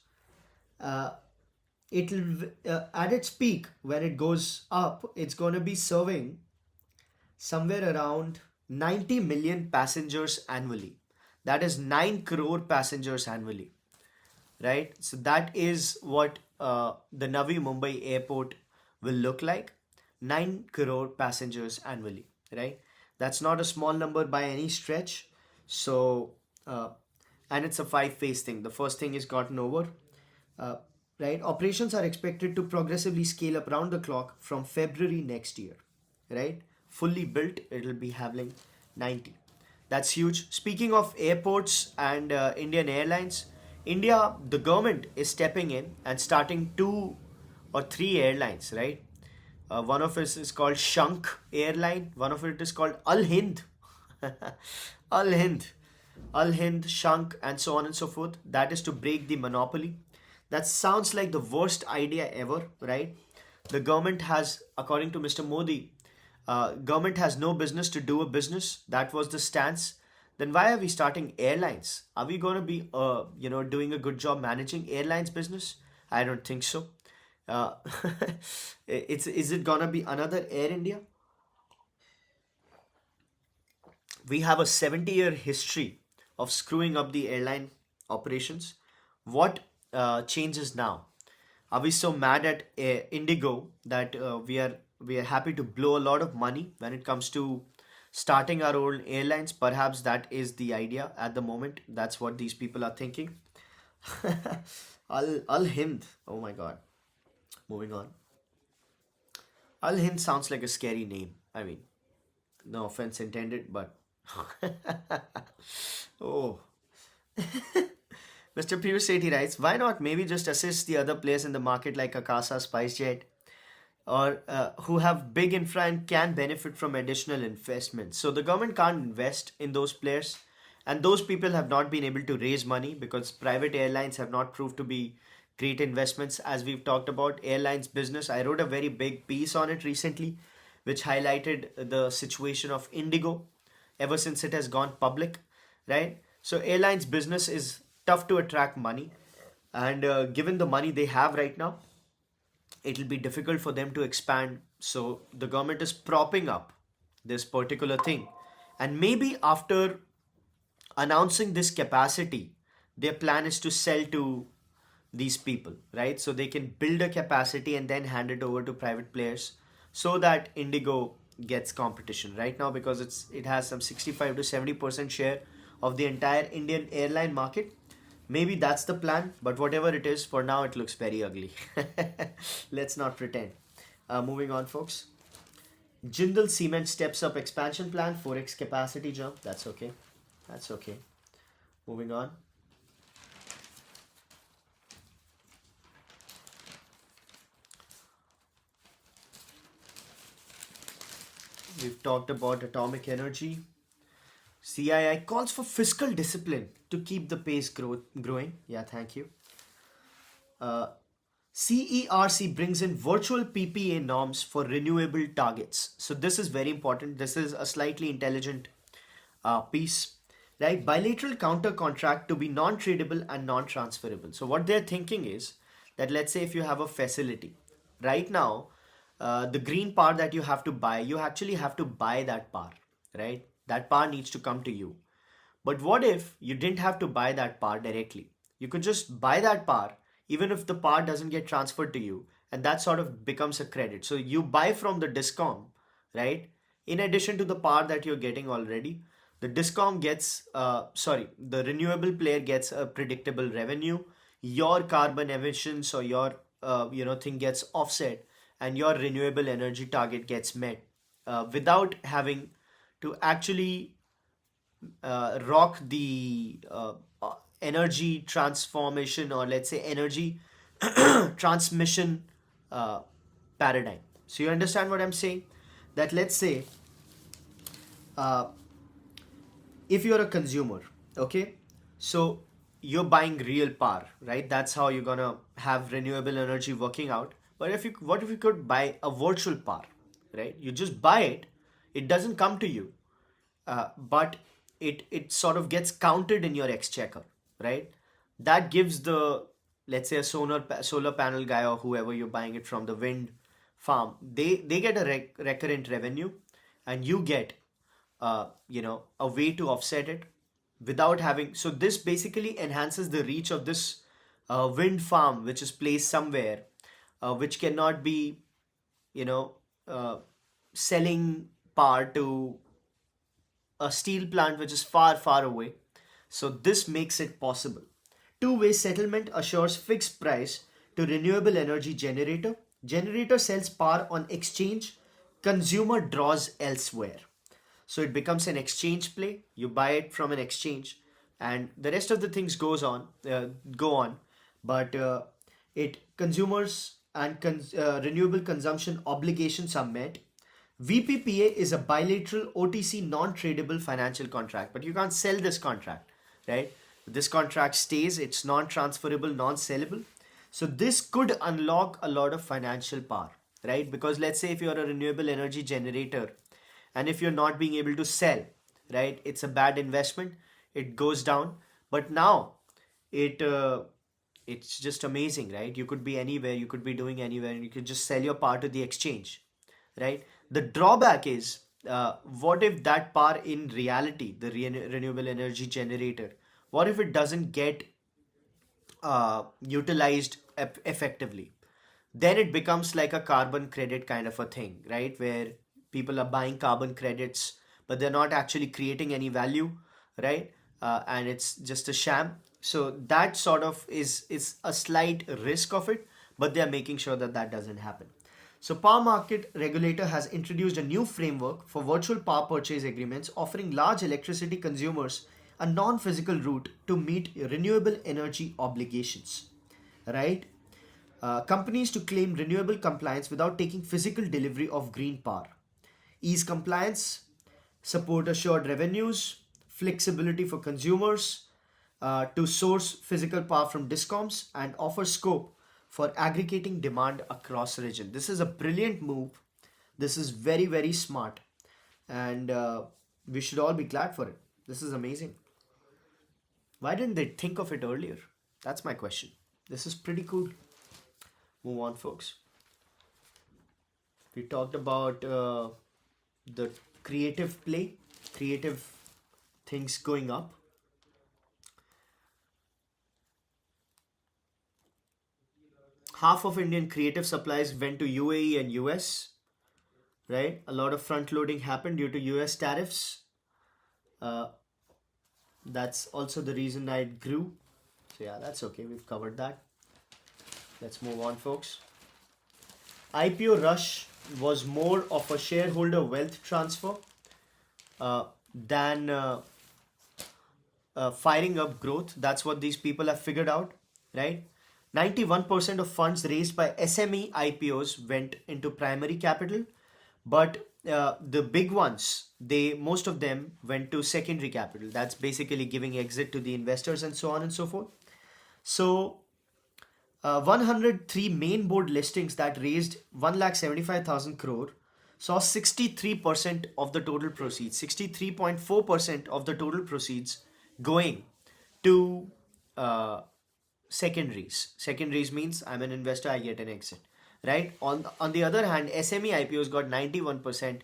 Uh, it'll At its peak, when it goes up, it's going to be serving somewhere around 90 million passengers annually. That is 9 crore passengers annually, right? So that is what the Navi Mumbai airport will look like. 9 crore passengers annually, right? That's not a small number by any stretch. So, and it's a five-phase thing. The first thing is gotten over, uh, right? Operations are expected to progressively scale up around the clock from February next year, right? Fully built, it'll be having 90. That's huge. Speaking of airports and Indian Airlines, the government is stepping in and starting two or three airlines, right? One of it is called Shank Airline. One of it is called Al Hind. Al Hind. Al Hind, Shank, and so on and so forth. That is to break the monopoly. That sounds like the worst idea ever, right? The government has, according to Mr. Modi, government has no business to do a business. That was the stance. Then why are we starting airlines? Are we going to be, doing a good job managing airlines business? I don't think so. Uh, is it gonna be another Air India? We have a 70-year history of screwing up the airline operations. What changes now? Are we so mad at Indigo that we are happy to blow a lot of money when it comes to starting our own airlines? Perhaps that is the idea at the moment. That's what these people are thinking. Al Hind. Oh my God. Moving on. Al Hind sounds like a scary name. I mean, no offense intended, but oh. Mr. Peeyush Sethi writes, why not maybe just assist the other players in the market like Akasa, SpiceJet, or who have big infra and can benefit from additional investments. So the government can't invest in those players, and those people have not been able to raise money because private airlines have not proved to be great investments. As we've talked about airlines business, I wrote a very big piece on it recently, which highlighted the situation of Indigo ever since it has gone public, right? So airlines business is tough to attract money, and given the money they have right now, it'll be difficult for them to expand So the government is propping up this particular thing. And maybe after announcing this capacity, their plan is to sell to these people, right? So they can build a capacity and then hand it over to private players so that Indigo gets competition right now, because it has some 65 to 70% share of the entire Indian airline market. Maybe that's the plan, but whatever it is, for now it looks very ugly. Let's not pretend. Moving on, folks. Jindal Cement steps up expansion plan, 4x capacity jump. That's okay. That's okay. Moving on. We've talked about atomic energy. CII calls for fiscal discipline to keep the pace growing. Yeah, thank you. Uh, CERC brings in virtual PPA norms for renewable targets. So this is very important. This is a slightly intelligent piece, right? Bilateral counter contract to be non-tradable and non-transferable. So what they're thinking is that, let's say if you have a facility right now, the green power that you have to buy, you actually have to buy that power, right? That power needs to come to you. But what if you didn't have to buy that power directly? You could just buy that power even if the power doesn't get transferred to you, and that sort of becomes a credit. So you buy from the discom, right? In addition to the power that you're getting already, the discom gets, the renewable player gets a predictable revenue. Your carbon emissions or your thing gets offset, and your renewable energy target gets met without having to actually rock the energy transformation, or let's say energy transmission uh, paradigm. So you understand what I'm saying? That, let's say, uh, if you're a consumer, okay, so you're buying real power, right? That's how you're gonna have renewable energy working out. But what if you could buy a virtual power, right? You just buy it, it doesn't come to you, but it sort of gets counted in your exchequer, right? That gives the, let's say, a solar panel guy or whoever you're buying it from, the wind farm, they get a recurrent revenue, and you get a way to offset it without having. So this basically enhances the reach of this wind farm, which is placed somewhere, which cannot be, you know uh, selling power to a steel plant which is far, far away. So this makes it possible. Two-way settlement assures fixed price to renewable energy generator. Generator sells power on exchange. Consumer draws elsewhere. So it becomes an exchange play. You buy it from an exchange, and the rest of the things go on. But it consumers and renewable consumption obligations are met. VPPA is a bilateral OTC non-tradable financial contract, but you can't sell this contract, right? This contract stays, it's non-transferable, non-sellable. So this could unlock a lot of financial power, right? Because let's say if you're a renewable energy generator, and if you're not being able to sell, right, it's a bad investment, it goes down. But now it it's just amazing, right? You could be anywhere, you could be doing anywhere, and you could just sell your power to the exchange, right? The drawback is, what if that power in reality, the renewable energy generator, what if it doesn't get utilized effectively? Then it becomes like a carbon credit kind of a thing, right? Where people are buying carbon credits, but they're not actually creating any value, right? And it's just a sham. So that sort of is a slight risk of it, but they are making sure that that doesn't happen. So power market regulator has introduced a new framework for virtual power purchase agreements, offering large electricity consumers a non-physical route to meet renewable energy obligations, right? Companies to claim renewable compliance without taking physical delivery of green power. Ease compliance, support assured revenues, flexibility for consumers to source physical power from discoms, and offer scope for aggregating demand across region. This is a brilliant move. This is very, very smart, and we should all be glad for it. This is amazing. Why didn't they think of it earlier? That's my question. This is pretty cool. Move on, folks. We talked about the creative play, creative things going up. Half of Indian creative supplies went to UAE and US, right? A lot of front loading happened due to US tariffs. Uh, that's also the reason I grew. So, yeah, that's okay. We've covered that. Let's move on, folks. IPO rush was more of a shareholder wealth transfer than firing up growth. That's what these people have figured out, right? 91% of funds raised by SME IPOs went into primary capital, but the big ones, most of them went to secondary capital. That's basically giving exit to the investors and so on and so forth. So 103 main board listings that raised 1,75,000 crore saw 63% of the total proceeds, 63.4% of the total proceeds going to secondaries. Secondaries means I'm an investor, I get an exit, right? On the other hand, SME IPOs got 91%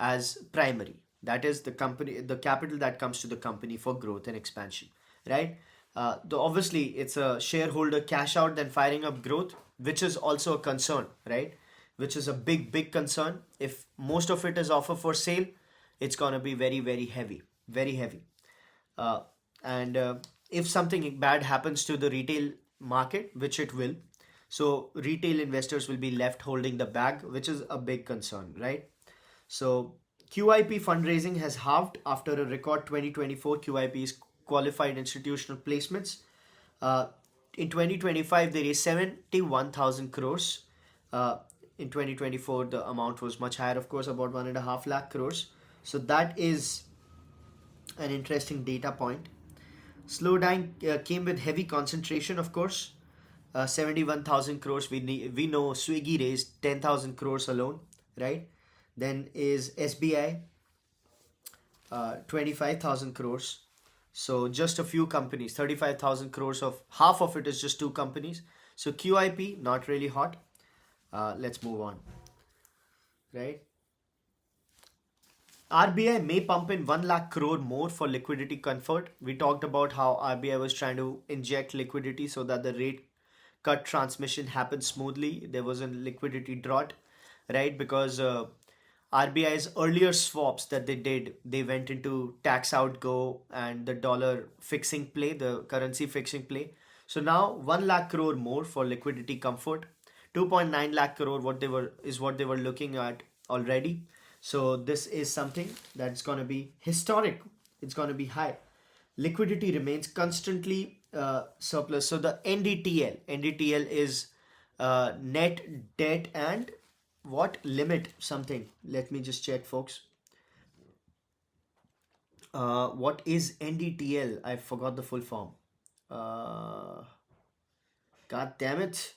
as primary. That is the capital that comes to the company for growth and expansion, right? Obviously, it's a shareholder cash out than firing up growth, which is also a concern, right? Which is a big concern. If most of it is offer for sale, it's gonna be very heavy, very heavy. And if something bad happens to the retail market, which it will, so retail investors will be left holding the bag, which is a big concern, right? So QIP fundraising has halved after a record 2024 QIP's qualified institutional placements. In 2025, they raised 71,000 crores. In 2024, the amount was much higher, of course, about 1.5 lakh crores. So that is an interesting data point. Slowdown came with heavy concentration, of course. 71,000 crores. We know Swiggy raised 10,000 crores alone, right? Then is SBI, 25,000 crores. So just a few companies, 35,000 crores of half of it is just two companies. So QIP, not really hot. Let's move on, right? RBI may pump in 1 lakh crore more for liquidity comfort. We talked about how RBI was trying to inject liquidity so that the rate cut transmission happened smoothly. There was a liquidity drought, right? Because RBI's earlier swaps that they did, they went into tax out go and the dollar fixing play, the currency fixing play. So now 1 lakh crore more for liquidity comfort. 2.9 lakh crore what they were looking at already. So this is something that's going to be historic. It's going to be high. Liquidity remains constantly surplus. So the NDTL is net debt and what limit something. Let me just check, folks. What is NDTL? I forgot the full form. God damn it.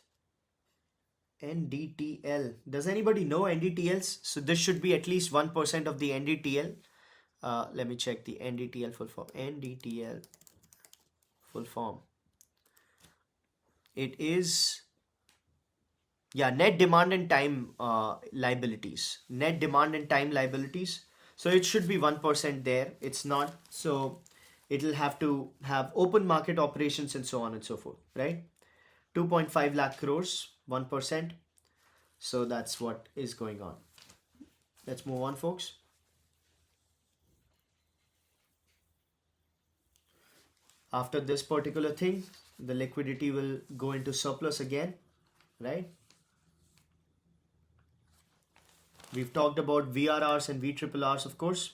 NDTL. Does anybody know NDTLs? So this should be at least 1% of the NDTL. Let me check the NDTL full form. NDTL full form. It is, yeah, net demand and time liabilities. Net demand and time liabilities. So it should be 1% there. It's not. So it'll have to have open market operations and so on and so forth, right? 2.5 lakh crores, 1%. So that's what is going on. Let's move on, folks. After this particular thing, the liquidity will go into surplus again, right? We've talked about VRRs and VRRs, of course.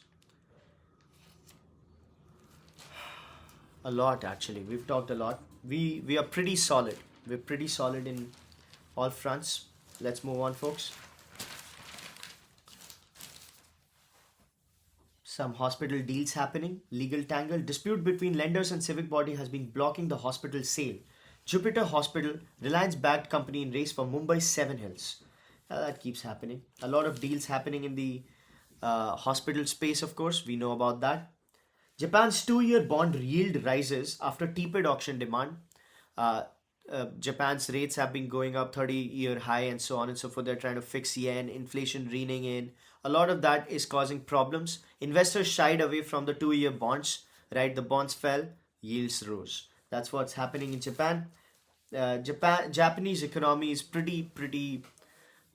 A lot, actually. We've talked a lot. We are pretty solid. We're pretty solid in all fronts. Let's move on, folks. Some hospital deals happening. Legal tangle. Dispute between lenders and civic body has been blocking the hospital sale. Jupiter Hospital, Reliance-backed company in race for Mumbai Seven Hills. That keeps happening. A lot of deals happening in the hospital space, of course. We know about that. Japan's 2-year bond yield rises after tepid auction demand. Japan's rates have been going up 30-year high and so on and so forth. They're trying to fix yen, inflation reining in. A lot of that is causing problems. Investors shied away from the 2-year bonds, right? The bonds fell, yields rose. That's what's happening in Japan. Japanese economy is pretty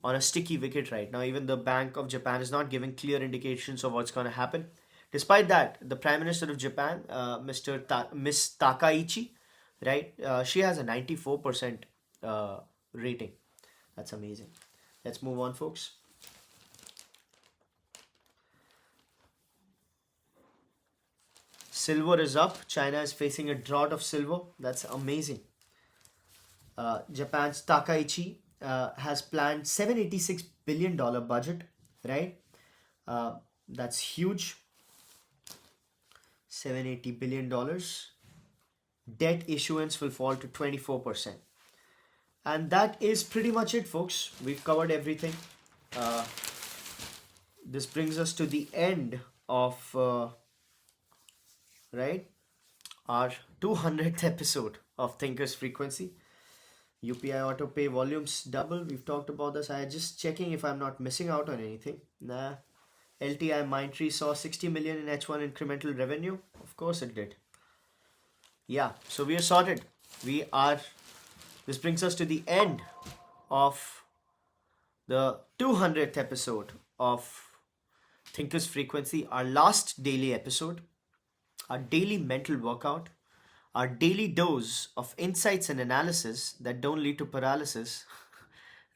on a sticky wicket right now. Even the Bank of Japan is not giving clear indications of what's going to happen. Despite that, the Prime Minister of Japan, Miss Takaichi, right? She has a 94% rating. That's amazing. Let's move on, folks. Silver is up. China is facing a drought of silver. That's amazing. Japan's Takaichi has planned $786 billion budget, right? That's huge. $780 billion. Debt issuance will fall to 24%. And that is pretty much it, folks. We've covered everything. This brings us to the end of right, our 200th episode of Thinkers Frequency. UPI auto pay volumes double. We've talked about this. I just checking if I'm not missing out on anything. Nah. LTI Mindtree saw 60 million in H1 incremental revenue. Of course it did. Yeah, so we are sorted. This brings us to the end of the 200th episode of Thinkers Frequency, our last daily episode, our daily mental workout, our daily dose of insights and analysis that don't lead to paralysis.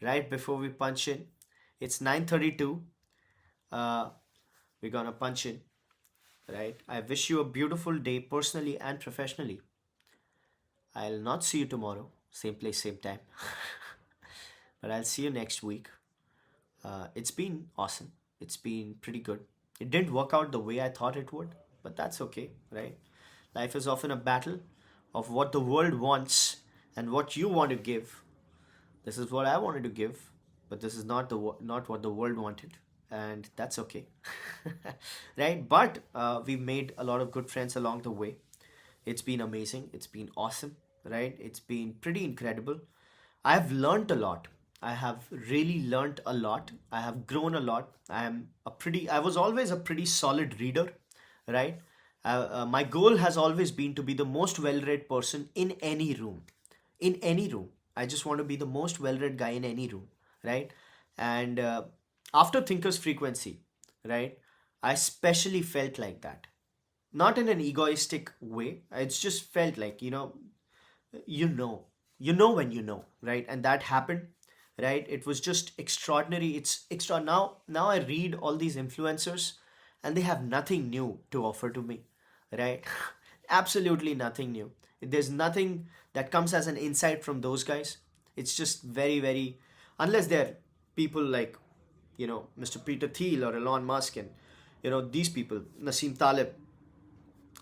Right before we punch in, it's 9:32. We're gonna punch in, right? I wish you a beautiful day personally and professionally. I'll not see you tomorrow, same place, same time. But I'll see you next week. It's been awesome. It's been pretty good. It didn't work out the way I thought it would, but that's okay, right? Life is often a battle of what the world wants and what you want to give. This is what I wanted to give, but this is not what the world wanted, and that's okay. Right? But we've made a lot of good friends along the way. It's been amazing. It's been awesome, right? It's been pretty incredible. I've learned a lot. I have really learned a lot. I have grown a lot. I was always a pretty solid reader, right? My goal has always been to be the most well-read person in any room. In any room. I just want to be the most well-read guy in any room, right? And after Thinker's Frequency, right, I especially felt like that. Not in an egoistic way. It's just felt like, you know when you know, right? And that happened, right? It was just extraordinary. It's extra. Now I read all these influencers and they have nothing new to offer to me, right? Absolutely nothing new. There's nothing that comes as an insight from those guys. It's just very, unless they're people like, Mr. Peter Thiel or Elon Musk and, these people, Nassim Taleb.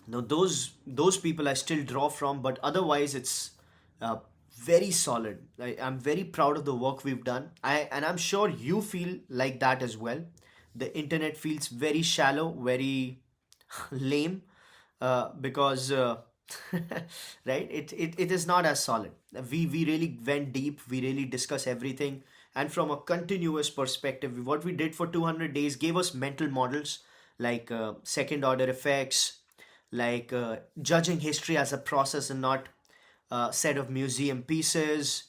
Now, those people I still draw from, but otherwise it's very solid. I'm very proud of the work we've done. And I'm sure you feel like that as well. The internet feels very shallow, very lame, because right, it is not as solid. We really went deep. We really discuss everything, and from a continuous perspective, what we did for 200 days gave us mental models like second order effects, like judging history as a process and not a set of museum pieces.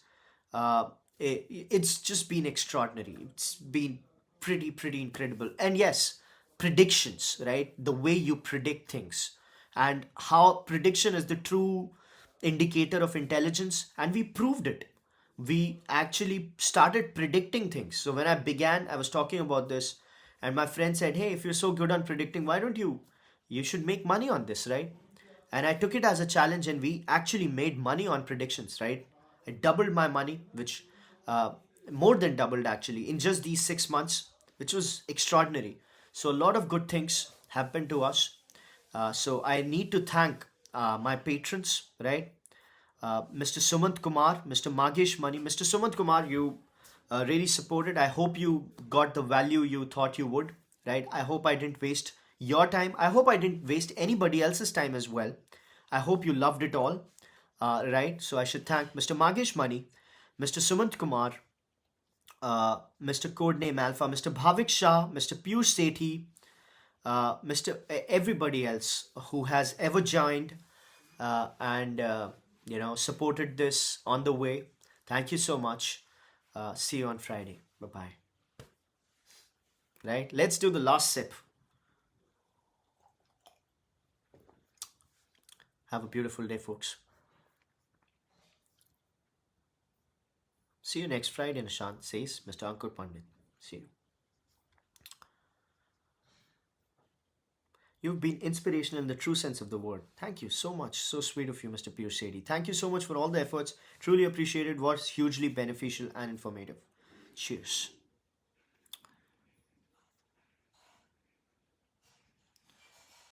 It's just been extraordinary. It's been pretty incredible. And yes, predictions, right? The way you predict things and how prediction is the true indicator of intelligence, and we proved it. We actually started predicting things. So when I began, I was talking about this, and my friend said, hey, if you're so good on predicting, why don't you should make money on this, right? And I took it as a challenge, and we actually made money on predictions, right? I doubled my money, which more than doubled actually in just these 6 months, which was extraordinary. So a lot of good things happened to us. So I need to thank my patrons, right? Mr. Sumanth Kumar, Mr. Magesh Money. Mr. Sumanth Kumar, you really supported. I hope you got the value you thought you would, right? I hope I didn't waste your time. I hope I didn't waste anybody else's time as well. I hope you loved it all. right? So I should thank Mr. Magesh Mani, Mr. Sumanth Kumar, Mr. Codename Alpha, Mr. Bhavik Shah, Mr. Peeyush Sethi, everybody else who has ever joined and supported this on the way. Thank you so much. See you on Friday. Bye bye. Right? Let's do the last sip. Have a beautiful day, folks. See you next Friday, Nishant, says Mr. Ankur Pandit. See you. You've been inspirational in the true sense of the word. Thank you so much. So sweet of you, Mr. Peeyush Sethi. Thank you so much for all the efforts. Truly appreciated. Was hugely beneficial and informative. Cheers.